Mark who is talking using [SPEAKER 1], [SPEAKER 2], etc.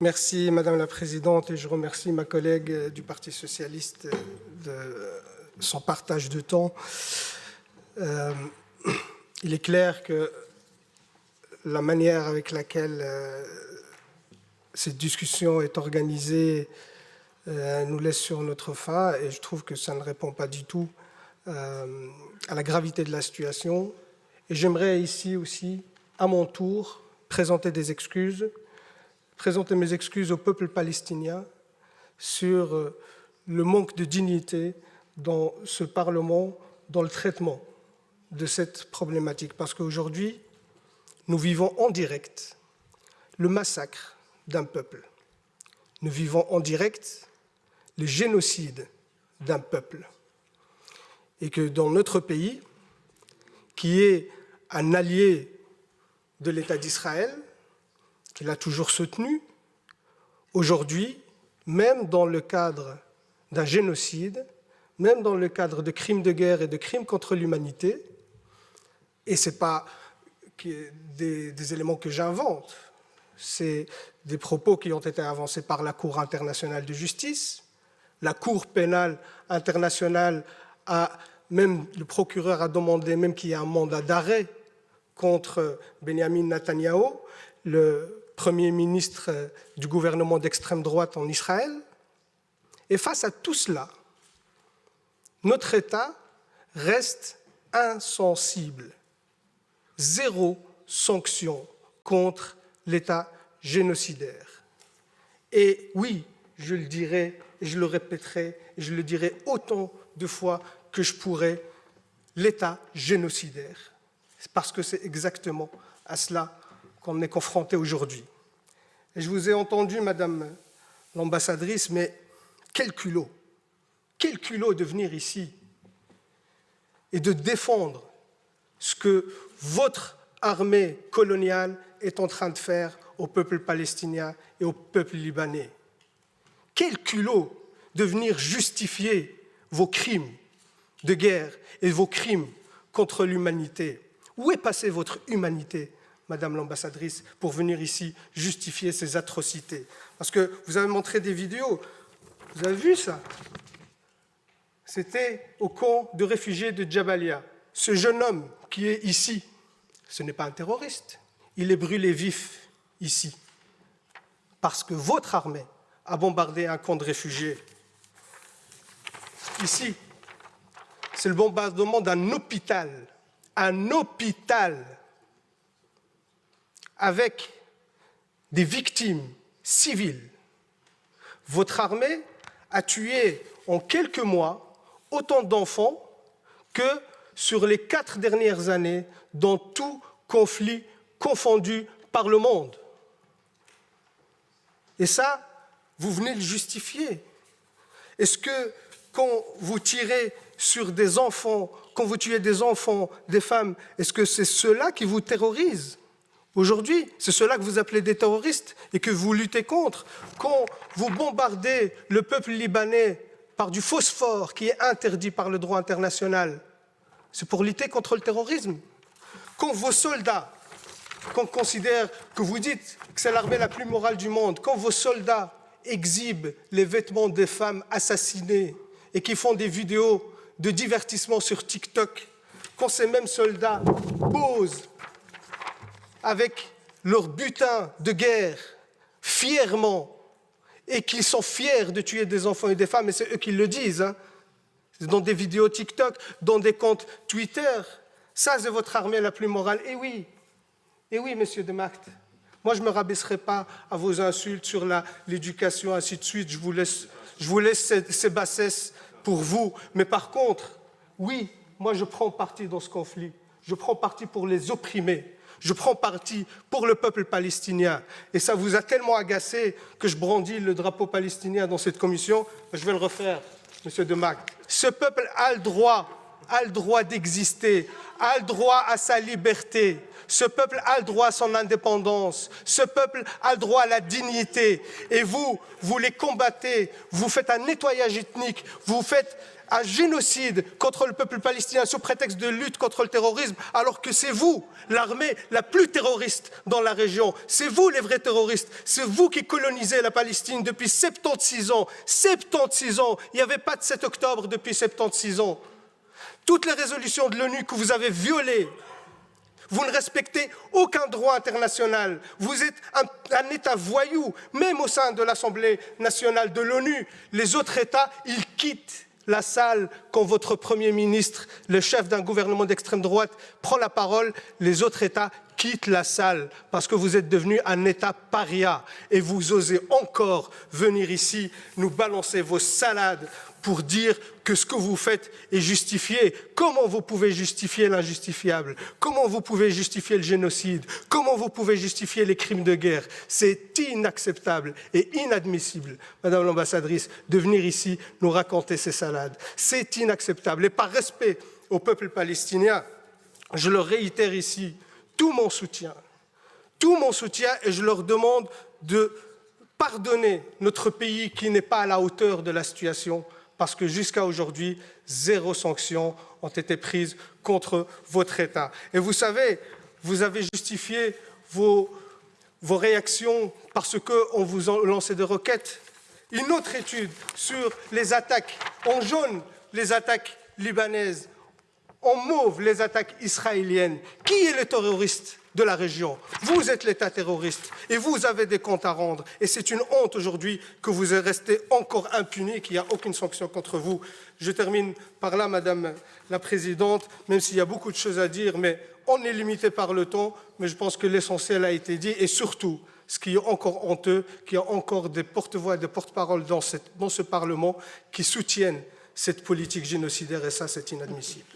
[SPEAKER 1] Merci Madame la Présidente et je remercie ma collègue du Parti Socialiste de son partage de temps. Il est clair que la manière avec laquelle cette discussion est organisée nous laisse sur notre faim et je trouve que ça ne répond pas du tout à la gravité de la situation. Et j'aimerais ici aussi, à mon tour, présenter mes excuses au peuple palestinien sur le manque de dignité dans ce Parlement, dans le traitement de cette problématique. Parce qu'aujourd'hui, nous vivons en direct le massacre d'un peuple. Nous vivons en direct le génocide d'un peuple. Et que dans notre pays, qui est un allié de l'État d'Israël, qu'il a toujours soutenu, aujourd'hui, même dans le cadre d'un génocide, même dans le cadre de crimes de guerre et de crimes contre l'humanité, et ce n'est pas des éléments que j'invente, c'est des propos qui ont été avancés par la Cour internationale de justice, la Cour pénale internationale même le procureur a demandé même qu'il y ait un mandat d'arrêt contre Benjamin Netanyahou, le Premier ministre du gouvernement d'extrême droite en Israël. Et face à tout cela, notre État reste insensible. Zéro sanction contre l'État génocidaire. Et oui, je le dirai, et je le répéterai, et je le dirai autant de fois que je pourrai, l'État génocidaire. Parce que c'est exactement à cela qu'on est confronté aujourd'hui. Et je vous ai entendu, Madame l'ambassadrice, mais quel culot de venir ici et de défendre ce que votre armée coloniale est en train de faire au peuple palestinien et au peuple libanais. Quel culot de venir justifier vos crimes de guerre et vos crimes contre l'humanité. Où est passée votre humanité, Madame l'ambassadrice, pour venir ici justifier ces atrocités? Parce que vous avez montré des vidéos, vous avez vu ça? C'était au camp de réfugiés de Jabalia. Ce jeune homme qui est ici, ce n'est pas un terroriste, il est brûlé vif ici, parce que votre armée a bombardé un camp de réfugiés. Ici, c'est le bombardement d'un hôpital, avec des victimes civiles. Votre armée a tué en quelques mois autant d'enfants que sur les 4 dernières années dans tout conflit confondu par le monde. Et ça, vous venez le justifier. Est-ce que quand vous tirez sur des enfants, quand vous tuez des enfants, des femmes, est-ce que c'est ceux-là qui vous terrorisent? Aujourd'hui, c'est ceux-là que vous appelez des terroristes et que vous luttez contre. Quand vous bombardez le peuple libanais par du phosphore qui est interdit par le droit international, c'est pour lutter contre le terrorisme. Quand vos soldats, qu'on considère que vous dites que c'est l'armée la plus morale du monde, quand vos soldats exhibent les vêtements des femmes assassinées et qui font des vidéos de divertissement sur TikTok, quand ces mêmes soldats posent avec leur butin de guerre fièrement et qu'ils sont fiers de tuer des enfants et des femmes, et c'est eux qui le disent, hein, dans des vidéos TikTok, dans des comptes Twitter, ça c'est votre armée la plus morale. Et oui, monsieur de Macht, moi je ne me rabaisserai pas à vos insultes sur l'éducation, ainsi de suite, je vous laisse ces bassesses pour vous. Mais par contre, oui, moi je prends parti dans ce conflit. Je prends parti pour les opprimés. Je prends parti pour le peuple palestinien. Et ça vous a tellement agacé que je brandis le drapeau palestinien dans cette commission. Je vais le refaire, monsieur de Macht. Ce peuple a le droit d'exister, a le droit à sa liberté. Ce peuple a le droit à son indépendance. Ce peuple a le droit à la dignité. Et vous les combattez. Vous faites un nettoyage ethnique. Vous faites un génocide contre le peuple palestinien sous prétexte de lutte contre le terrorisme, alors que c'est vous, l'armée la plus terroriste dans la région. C'est vous les vrais terroristes. C'est vous qui colonisez la Palestine depuis 76 ans. 76 ans. Il n'y avait pas de 7 octobre depuis 76 ans. Toutes les résolutions de l'ONU que vous avez violées, vous ne respectez aucun droit international. Vous êtes un État voyou, même au sein de l'Assemblée nationale de l'ONU. Les autres États, ils quittent la salle quand votre Premier ministre, le chef d'un gouvernement d'extrême droite, prend la parole. Les autres États quittent la salle parce que vous êtes devenu un État paria et vous osez encore venir ici nous balancer vos salades pour dire que ce que vous faites est justifié. Comment vous pouvez justifier l'injustifiable? Comment vous pouvez justifier le génocide? Comment vous pouvez justifier les crimes de guerre? C'est inacceptable et inadmissible, Madame l'ambassadrice, de venir ici nous raconter ces salades. C'est inacceptable. Et par respect au peuple palestinien, je leur réitère ici tout mon soutien et je leur demande de pardonner notre pays qui n'est pas à la hauteur de la situation, parce que jusqu'à aujourd'hui, 0 sanction ont été prises contre votre État. Et vous savez, vous avez justifié vos réactions parce qu'on vous a lancé des roquettes. Une autre étude sur les attaques en jaune, les attaques libanaises, en mauve, les attaques israéliennes. Qui est le terroriste de la région? Vous êtes l'État terroriste et vous avez des comptes à rendre. Et c'est une honte aujourd'hui que vous êtes resté encore impuni, qu'il n'y a aucune sanction contre vous. Je termine par là, Madame la Présidente, même s'il y a beaucoup de choses à dire, mais on est limité par le temps, mais je pense que l'essentiel a été dit. Et surtout, ce qui est encore honteux, qu'il y a encore des porte-voix et des porte-paroles dans ce Parlement qui soutiennent cette politique génocidaire, et ça, c'est inadmissible.